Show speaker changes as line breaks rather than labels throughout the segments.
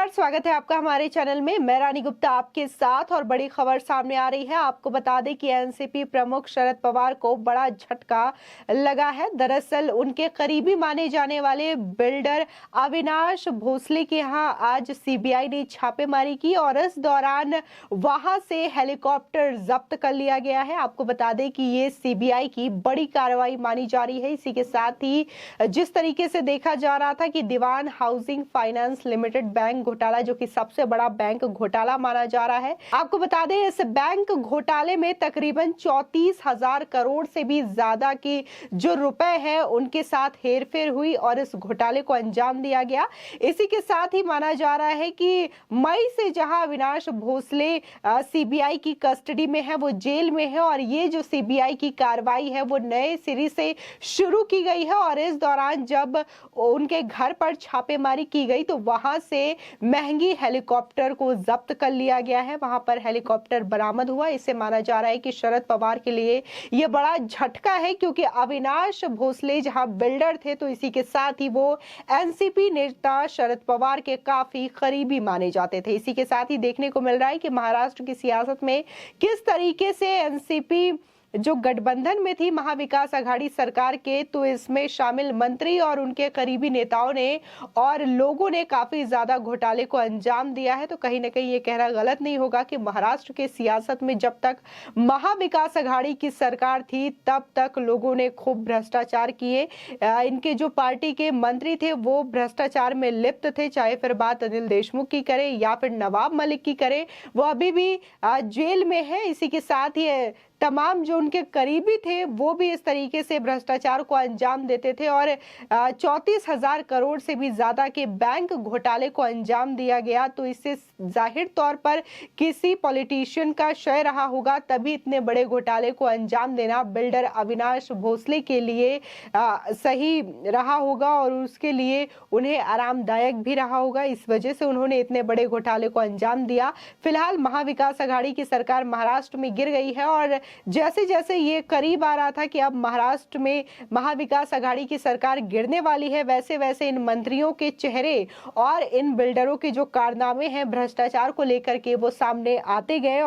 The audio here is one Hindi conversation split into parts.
नमस्कार, स्वागत है आपका हमारे चैनल में। मैं रानी गुप्ता आपके साथ और बड़ी खबर सामने आ रही है। आपको बता दें कि एनसीपी प्रमुख शरद पवार को बड़ा झटका लगा है। दरअसल उनके करीबी माने जाने वाले बिल्डर अविनाश भोसले के यहां आज सीबीआई ने छापेमारी की और इस दौरान वहां से हेलीकॉप्टर जब्त कर लिया गया है। आपको बता दें कि ये सीबीआई की बड़ी कार्रवाई मानी जा रही है। इसी के साथ ही जिस तरीके से देखा जा रहा था कि दीवान हाउसिंग फाइनेंस लिमिटेड बैंक घोटाला, जो कि सबसे बड़ा बैंक घोटाला माना जा रहा है। आपको बता दें इस बैंक घोटाले में तकरीबन 34,000 करोड़ से भी ज्यादा की जो रुपए हैं उनके साथ हेरफेर हुई और इस घोटाले को अंजाम दिया गया। इसी के साथ ही माना जा रहा है कि मई से जहां अविनाश भोसले सीबीआई की कस्टडी में है, वो जेल में है और ये जो सीबीआई की कार्रवाई है वो नए सिरे से शुरू की गई है। और इस दौरान जब उनके घर पर छापेमारी की गई तो वहां से महंगी हेलीकॉप्टर को जब्त कर लिया गया है। वहां पर हेलीकॉप्टर बरामद हुआ। इसे माना जा रहा है कि शरद पवार के लिए यह बड़ा झटका है, क्योंकि अविनाश भोसले जहां बिल्डर थे तो इसी के साथ ही वो एनसीपी नेता शरद पवार के काफी करीबी माने जाते थे। इसी के साथ ही देखने को मिल रहा है कि महाराष्ट्र की सियासत में किस तरीके से एनसीपी जो गठबंधन में थी महाविकास आघाड़ी सरकार के, तो इसमें शामिल मंत्री और उनके करीबी नेताओं ने और लोगों ने काफी ज्यादा घोटाले को अंजाम दिया है। तो कहीं ना कहीं ये कहना गलत नहीं होगा कि महाराष्ट्र के सियासत में जब तक महाविकास आघाड़ी की सरकार थी तब तक लोगों ने खूब भ्रष्टाचार किए। इनके जो पार्टी के मंत्री थे वो भ्रष्टाचार में लिप्त थे, चाहे फिर बात अनिल देशमुख की करें या फिर नवाब मलिक की करें, वो अभी भी जेल में है। इसी के साथ ही तमाम जो उनके करीबी थे वो भी इस तरीके से भ्रष्टाचार को अंजाम देते थे और 34,000 करोड़ से भी ज्यादा के बैंक घोटाले को अंजाम दिया गया। तो इससे जाहिर तौर पर किसी पॉलिटिशियन का शय रहा होगा, तभी इतने बड़े घोटाले को अंजाम देना बिल्डर अविनाश भोसले के लिए सही रहा होगा और उसके लिए उन्हें आरामदायक भी रहा होगा। इस वजह से उन्होंने इतने बड़े घोटाले को अंजाम दिया। फिलहाल महाविकास आघाड़ी की सरकार महाराष्ट्र में गिर गई है और जैसे जैसे ये करीब आ रहा था कि अब महाराष्ट्र में महाविकास आघाड़ी की सरकार गिरने वाली है, वैसे वैसे इन मंत्रियों के चेहरे और इन बिल्डरों के जो कारनामे हैं भ्रष्टाचार को लेकर के वो सामने आते गए।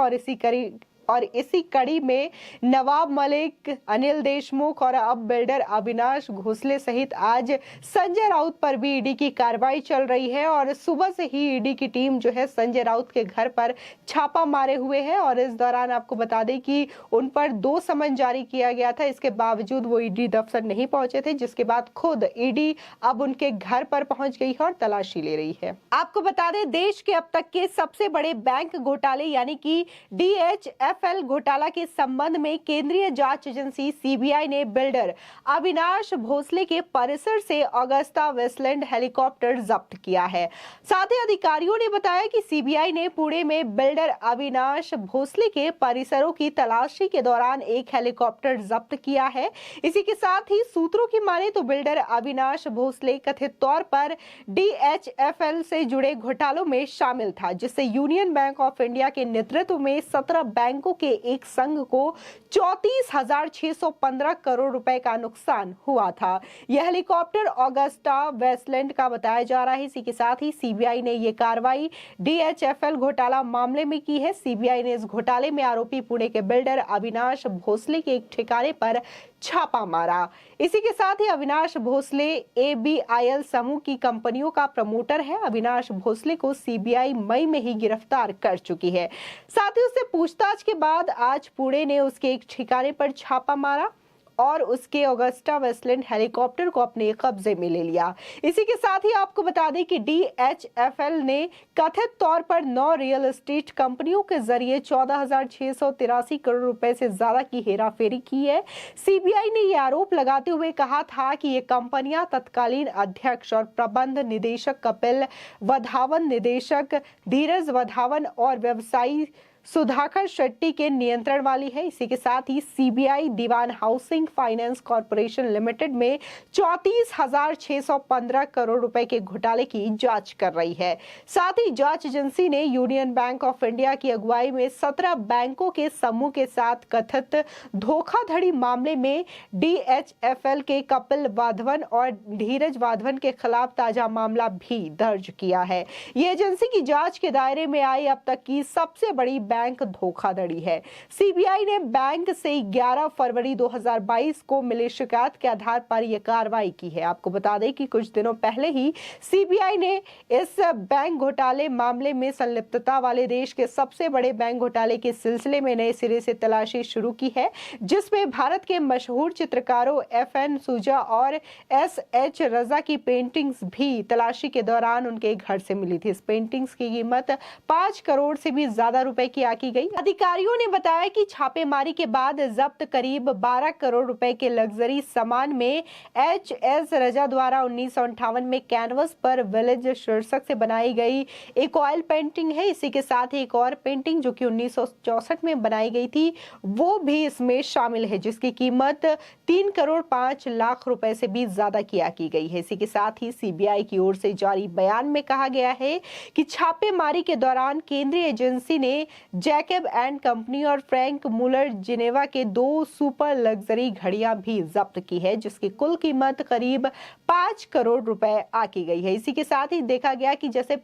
और इसी कड़ी में नवाब मलिक, अनिल देशमुख और अब बिल्डर अविनाश भोसले सहित आज संजय राउत पर भी ईडी की कार्रवाई चल रही है। और सुबह से ही ईडी की टीम जो है संजय राउत के घर पर छापा मारे हुए है और इस दौरान आपको बता दें कि उन पर 2 समन जारी किया गया था। इसके बावजूद वो ईडी दफ्तर नहीं पहुंचे थे, जिसके बाद खुद ईडी अब उनके घर पर पहुंच गई है और तलाशी ले रही है। आपको बता दें देश के अब तक के सबसे बड़े बैंक घोटाले यानी कि DHFL घोटाला के संबंध में केंद्रीय जांच एजेंसी सीबीआई ने बिल्डर अविनाश भोसले के परिसर से ऑगस्टा वेस्टलैंड हेलीकॉप्टर जब्त किया है। साथ ही अधिकारियों ने बताया कि सीबीआई ने पुणे में बिल्डर अविनाश भोसले के परिसरों की तलाशी के दौरान एक हेलीकॉप्टर जब्त किया है। इसी के साथ ही सूत्रों की माने तो बिल्डर अविनाश भोसले कथित तौर पर DHFL से जुड़े घोटालों में शामिल था, जिससे यूनियन बैंक ऑफ इंडिया के नेतृत्व में 17 बैंकों के एक संघ को 34,615 करोड़ रुपए का नुकसान हुआ था। यह हेलीकॉप्टर ऑगस्टा वेस्टलैंड का बताया जा रहा है। इसी के साथ ही सीबीआई ने यह कार्रवाई DHFL घोटाला मामले में की है। सीबीआई ने इस घोटाले में आरोपी पुणे के बिल्डर अविनाश भोसले के एक ठिकाने पर छापा मारा। इसी के साथ ही अविनाश भोसले ABIL समूह की कंपनियों का प्रमोटर है। अविनाश भोसले को सीबीआई मई में ही गिरफ्तार कर चुकी है। साथ ही उससे पूछताछ के बाद आज पुणे ने उसके एक ठिकाने पर छापा मारा और उसके ऑगस्टा वेस्टलैंड हेलीकॉप्टर को अपने कब्जे में ले लिया। इसी के साथ ही आपको बता दें कि DHFL ने कथित तौर पर 9 रियल एस्टेट कंपनियों के जरिए 14,683 करोड़ रुपए से ज्यादा की हेराफेरी की है। सीबीआई ने यह आरोप लगाते हुए कहा था कि ये कंपनियां तत्कालीन अध्यक्ष और प्रबंध निदेशक कपिल वधावन, निदेशक धीरज वधावन और व्यवसायी सुधाकर शेट्टी के नियंत्रण वाली है। इसी के साथ ही सीबीआई दीवान हाउसिंग फाइनेंस कॉर्पोरेशन लिमिटेड में 34,615 करोड़ रुपए के घोटाले की जांच कर रही है। साथ ही जांच एजेंसी ने यूनियन बैंक ऑफ इंडिया की अगुवाई में 17 बैंकों के समूह के साथ कथित धोखाधड़ी मामले में डीएचएफएल के कपिल वाधवन और धीरज वाधवन के खिलाफ ताजा मामला भी दर्ज किया है। ये एजेंसी की जांच के दायरे में आई अब तक की सबसे बड़ी बैंक धोखाधड़ी है। सीबीआई ने बैंक से 11 फरवरी 2022 को मिली शिकायत के आधार पर यह कार्रवाई की है। आपको बता दें कि कुछ दिनों पहले ही सीबीआई ने इस बैंक घोटाले मामले में संलिप्तता वाले देश के सबसे बड़े बैंक घोटाले के सिलसिले में नए सिरे से तलाशी शुरू की है, जिसमें भारत के मशहूर चित्रकारों FN सूजा और SH रजा की पेंटिंग्स भी तलाशी के दौरान उनके घर से मिली थी। इस पेंटिंग्स की कीमत 5 करोड़ से भी ज्यादा रुपए की आकी गई। अधिकारियों ने बताया कि छापेमारी के बाद जब्त करीब 12 करोड़ रुपए के लग्जरी सामान में HS रजा द्वारा 1958 में कैनवस पर विलेज शीर्षक से बनाई गई एक ऑयल पेंटिंग है। इसी के साथ एक और पेंटिंग जो कि 1964 में बनाई गई थी वो भी इसमें शामिल है, जिसकी कीमत 3 करोड़ 5 लाख रुपए से भी ज्यादा की आकी गई है। इसी के साथ ही सीबीआई की ओर से जारी बयान में कहा गया है कि छापेमारी के दौरान केंद्रीय एजेंसी ने जैकब एंड कंपनी और फ्रैंक मुलर जिनेवा के 2 सुपर लग्जरी घड़ियां भी जब्त की है, जिसकी कुल कीमत करीब 5 करोड़ रुपए आकी गई है। इसी के साथ ही देखा गया कि जैसे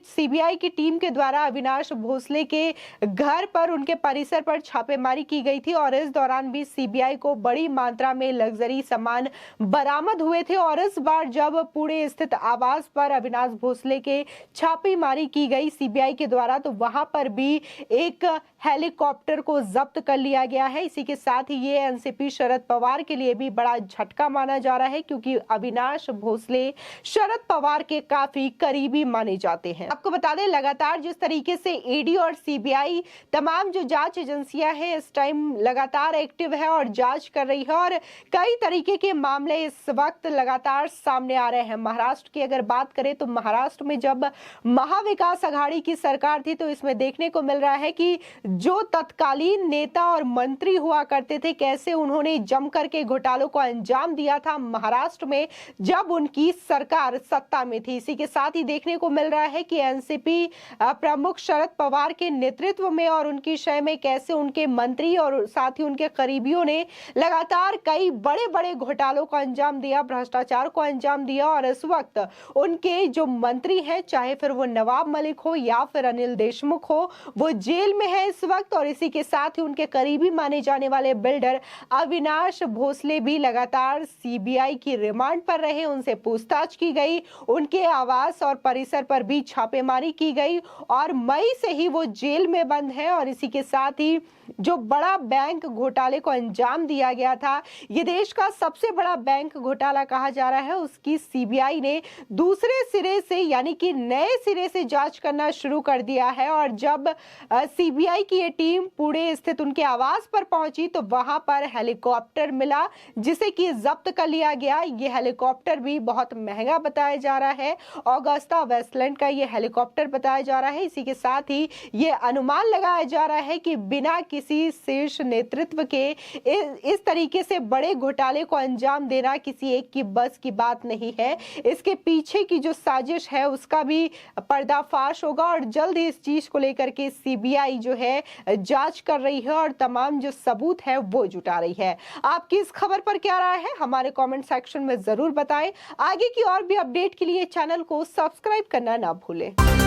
सीबीआई की टीम के द्वारा अविनाश भोसले के घर पर, उनके परिसर पर छापेमारी की गई थी और इस दौरान भी सीबीआई को बड़ी मात्रा में लग्जरी सामान बरामद हुए थे। और इस बार जब पुणे स्थित आवास पर अविनाश भोसले के छापेमारी की गई सीबीआई के द्वारा, तो वहां पर भी एक हेलीकॉप्टर को जब्त कर लिया गया है। इसी के साथ ही ये एनसीपी शरद पवार के लिए भी बड़ा झटका माना जा रहा है, क्योंकि अविनाश भोसले शरद पवार के काफी करीबी माने जाते हैं। आपको बता दें, लगातार जिस तरीके से ईडी और सीबीआई तमाम जो जांच एजेंसियां हैं इस टाइम लगातार एक्टिव है और जांच कर रही है, और कई तरीके के मामले इस वक्त लगातार सामने आ रहे हैं। महाराष्ट्र की अगर बात करें तो महाराष्ट्र में जब महाविकास आघाड़ी की सरकार थी तो इसमें देखने को मिल रहा है कि जो तत्कालीन नेता और मंत्री हुआ करते थे, कैसे उन्होंने जम करके घोटालों को अंजाम दिया था महाराष्ट्र में जब उनकी सरकार सत्ता में थी। इसी के साथ ही देखने को मिल रहा है कि एनसीपी प्रमुख शरद पवार के नेतृत्व में और उनकी शय में कैसे उनके मंत्री और साथ ही उनके करीबियों ने लगातार कई बड़े बड़े घोटालों को अंजाम दिया, भ्रष्टाचार को अंजाम दिया। और इस वक्त उनके जो मंत्री हैं, चाहे फिर वो नवाब मलिक हो या फिर अनिल देशमुख हो, वो जेल में है इस वक्त। और इसी के साथ ही उनके करीबी माने जाने वाले बिल्डर अविनाश भोसले भी लगातार सीबीआई की रिमांड पर रहे, उनसे पूछताछ की गई, उनके आवास और परिसर पर भी छापेमारी की गई और मई से ही वो जेल में बंद है। और इसी के साथ ही जो बड़ा बैंक घोटाले को अंजाम दिया गया था, ये देश का सबसे बड़ा बैंक घोटाला कहा जा रहा है, उसकी सीबीआई ने दूसरे सिरे से यानी कि नए सिरे से जांच करना शुरू कर दिया है। और जब सीबीआई की ये टीम पुणे स्थित उनके आवास पर पहुंची तो वहां पर हेलीकॉप्टर मिला, जिसे कि जब्त कर लिया गया। ये हेलीकॉप्टर भी बहुत महंगा बताया जा रहा है, ऑगस्टा वेस्टलैंड का ये हेलीकॉप्टर बताया जा रहा है। इसी के साथ ही ये अनुमान लगाया जा रहा है कि बिना किसी शीर्ष नेतृत्व के इस तरीके से बड़े घोटाले को अंजाम देना किसी एक की बस की बात नहीं है। इसके पीछे की जो साजिश है उसका भी पर्दाफाश होगा और जल्द ही इस चीज को लेकर के सीबीआई जो है जांच कर रही है और तमाम जो सबूत है वो जुटा रही है। आपकी इस खबर पर क्या राय है, हमारे कमेंट सेक्शन में जरूर बताएं। आगे की और भी अपडेट के लिए चैनल को सब्सक्राइब करना ना भूलें।